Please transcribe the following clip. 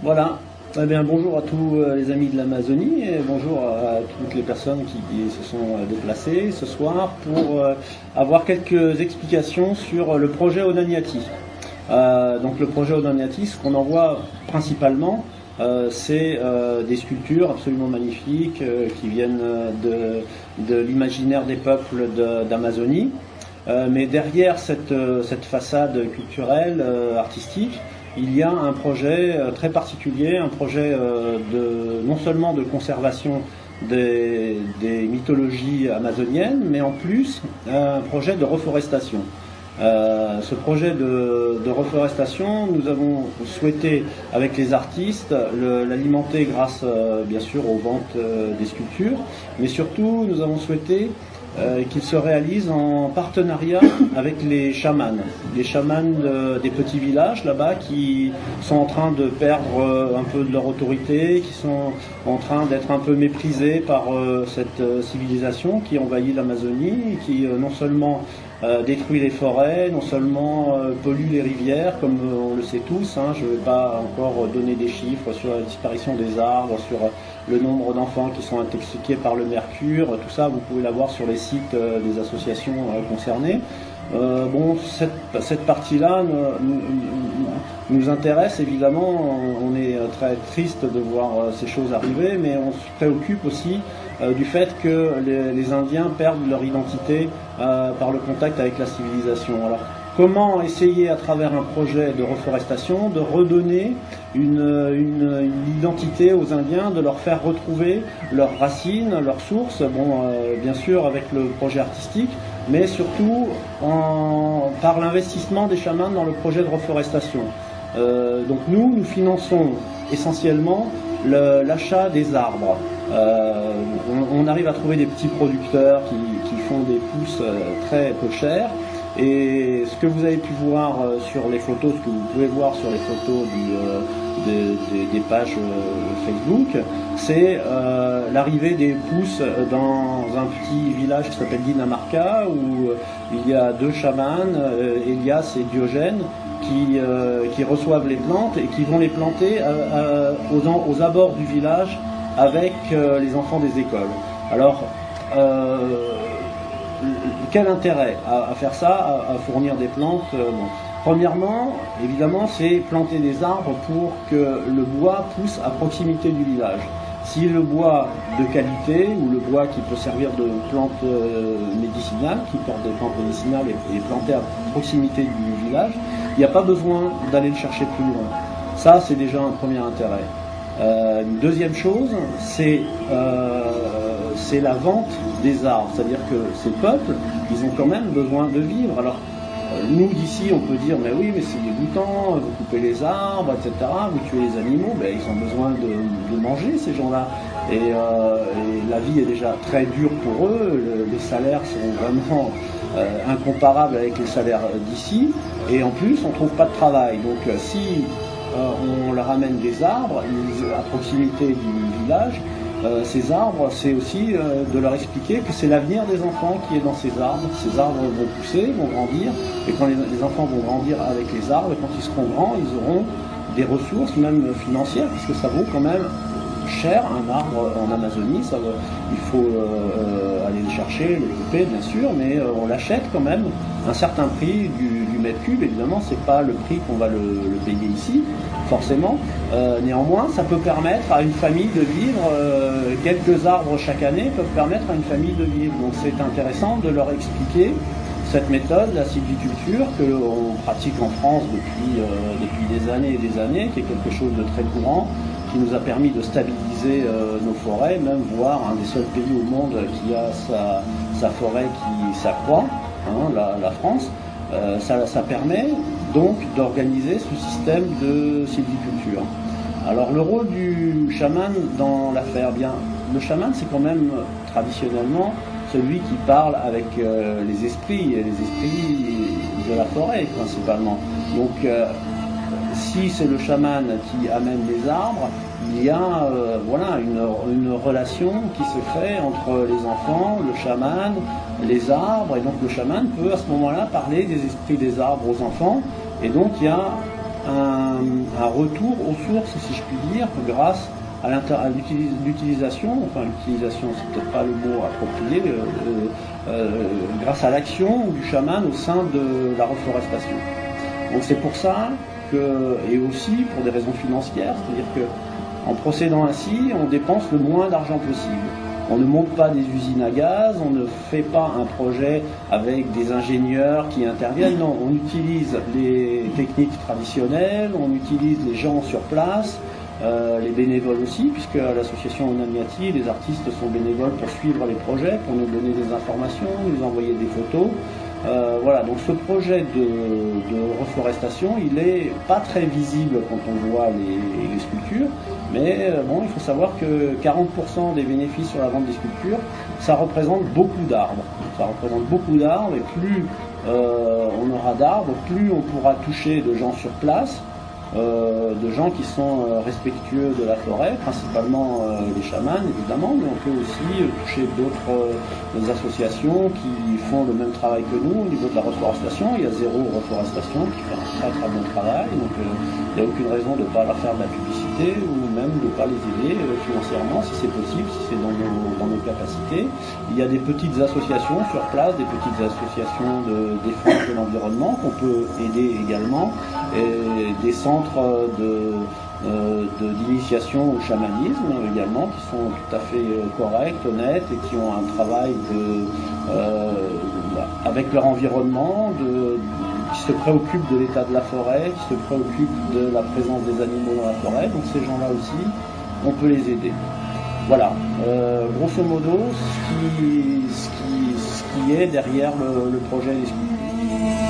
Voilà. Eh bien, bonjour à tous les amis de l'Amazonie et bonjour à toutes les personnes qui se sont déplacées ce soir pour avoir quelques explications sur le projet Onaniati. Donc le projet Onaniati, ce qu'on en voit principalement, c'est des sculptures absolument magnifiques qui viennent de l'imaginaire des peuples d'Amazonie. Mais derrière cette façade culturelle, artistique, il y a un projet très particulier, un projet non seulement de conservation des mythologies amazoniennes, mais en plus un projet de reforestation. Ce projet de reforestation, nous avons souhaité, avec les artistes, l'alimenter grâce, bien sûr, aux ventes des sculptures, mais surtout, nous avons souhaité qu'il se réalise en partenariat avec les chamans des petits villages là-bas qui sont en train de perdre un peu de leur autorité, qui sont en train d'être un peu méprisés par cette civilisation qui envahit l'Amazonie, qui non seulement détruit les forêts, non seulement pollue les rivières, comme on le sait tous. Je ne vais pas encore donner des chiffres sur la disparition des arbres, sur le nombre d'enfants qui sont intoxiqués par le mercure. Tout ça, vous pouvez l'avoir sur les sites des associations concernées. Cette partie-là nous intéresse évidemment. On est très triste de voir ces choses arriver, mais on se préoccupe aussi du fait que les Indiens perdent leur identité par le contact avec la civilisation. Alors, comment essayer à travers un projet de reforestation de redonner une identité aux Indiens, de leur faire retrouver leurs racines, leurs sources, bien sûr avec le projet artistique, mais surtout par l'investissement des chamans dans le projet de reforestation. Donc nous finançons essentiellement l'achat des arbres. On arrive à trouver des petits producteurs qui font des pousses très peu chères. Et ce que vous avez pu voir sur les photos, ce que vous pouvez voir sur les photos des pages Facebook, c'est l'arrivée des pousses dans un petit village qui s'appelle Dinamarca, où il y a deux chamans, Elias et Diogène, qui reçoivent les plantes et qui vont les planter aux abords du village avec les enfants des écoles. Alors, quel intérêt à faire ça, à fournir des plantes Premièrement, évidemment, c'est planter des arbres pour que le bois pousse à proximité du village. Si le bois de qualité, ou le bois qui peut servir de plante médicinale, qui porte des plantes médicinales est planté à proximité du village, il n'y a pas besoin d'aller le chercher plus loin. Ça, c'est déjà un premier intérêt. Une deuxième chose, c'est la vente des arbres. C'est-à-dire que ces peuples, ils ont quand même besoin de vivre. Alors, nous d'ici, on peut dire, mais oui, mais c'est dégoûtant, vous coupez les arbres, etc., vous tuez les animaux, ils ont besoin de manger, ces gens-là. Et la vie est déjà très dure pour eux, les salaires sont vraiment incomparables avec les salaires d'ici, et en plus, on ne trouve pas de travail. Donc, si on leur amène des arbres à proximité du village, ces arbres, c'est aussi de leur expliquer que c'est l'avenir des enfants qui est dans ces arbres. Ces arbres vont pousser, vont grandir, et quand les enfants vont grandir avec les arbres, et quand ils seront grands, ils auront des ressources, même financières, parce que ça vaut quand même cher un arbre en Amazonie. Il faut aller le chercher, le couper bien sûr, mais on l'achète quand même un certain prix du mètre cube. Évidemment, c'est pas le prix qu'on va le payer ici, forcément. Néanmoins, ça peut permettre à une famille de vivre, quelques arbres chaque année peuvent permettre à une famille de vivre. Donc c'est intéressant de leur expliquer cette méthode, la sylviculture, que l'on pratique en France depuis des années et des années, qui est quelque chose de très courant, qui nous a permis de stabiliser nos forêts, même voire un des seuls pays au monde qui a sa forêt qui s'accroît, la France. Ça permet donc d'organiser ce système de sylviculture. Alors le rôle du chaman dans l'affaire, le chaman c'est quand même traditionnellement celui qui parle avec les esprits, et les esprits de la forêt principalement. Donc si c'est le chaman qui amène les arbres, il y a une relation qui se crée entre les enfants, le chaman, les arbres, et donc le chaman peut à ce moment-là parler des esprits des arbres aux enfants, et donc il y a un retour aux sources, si je puis dire, grâce à l'utilisation, enfin l'utilisation c'est peut-être pas le mot approprié, grâce à l'action du chaman au sein de la reforestation. Donc c'est pour ça que, et aussi pour des raisons financières, c'est-à-dire que en procédant ainsi, on dépense le moins d'argent possible. On ne monte pas des usines à gaz, on ne fait pas un projet avec des ingénieurs qui interviennent, non, on utilise les techniques traditionnelles, on utilise les gens sur place, les bénévoles aussi, puisque à l'association Onamiati, les artistes sont bénévoles pour suivre les projets, pour nous donner des informations, nous envoyer des photos. Voilà, donc ce projet de reforestation, il n'est pas très visible quand on voit les sculptures, mais bon, il faut savoir que 40% des bénéfices sur la vente des sculptures, ça représente beaucoup d'arbres. Ça représente beaucoup d'arbres, et plus on aura d'arbres, plus on pourra toucher de gens sur place, de gens qui sont respectueux de la forêt, principalement les chamans évidemment, mais on peut aussi toucher d'autres associations qui font le même travail que nous au niveau de la reforestation. Il y a Zéro Reforestation qui fait un très très bon travail, donc il n'y a aucune raison de ne pas leur faire de la publicité ou même de ne pas les aider financièrement si c'est possible, si c'est dans nos capacités. Il y a des petites associations sur place, des petites associations de défense de l'environnement qu'on peut aider également, et des centres d'initiation au chamanisme également, qui sont tout à fait corrects, honnêtes, et qui ont un travail avec leur environnement, qui se préoccupent de l'état de la forêt, qui se préoccupent de la présence des animaux dans la forêt. Donc ces gens-là aussi, on peut les aider. Voilà, grosso modo, ce qui est derrière le projet des sculptures.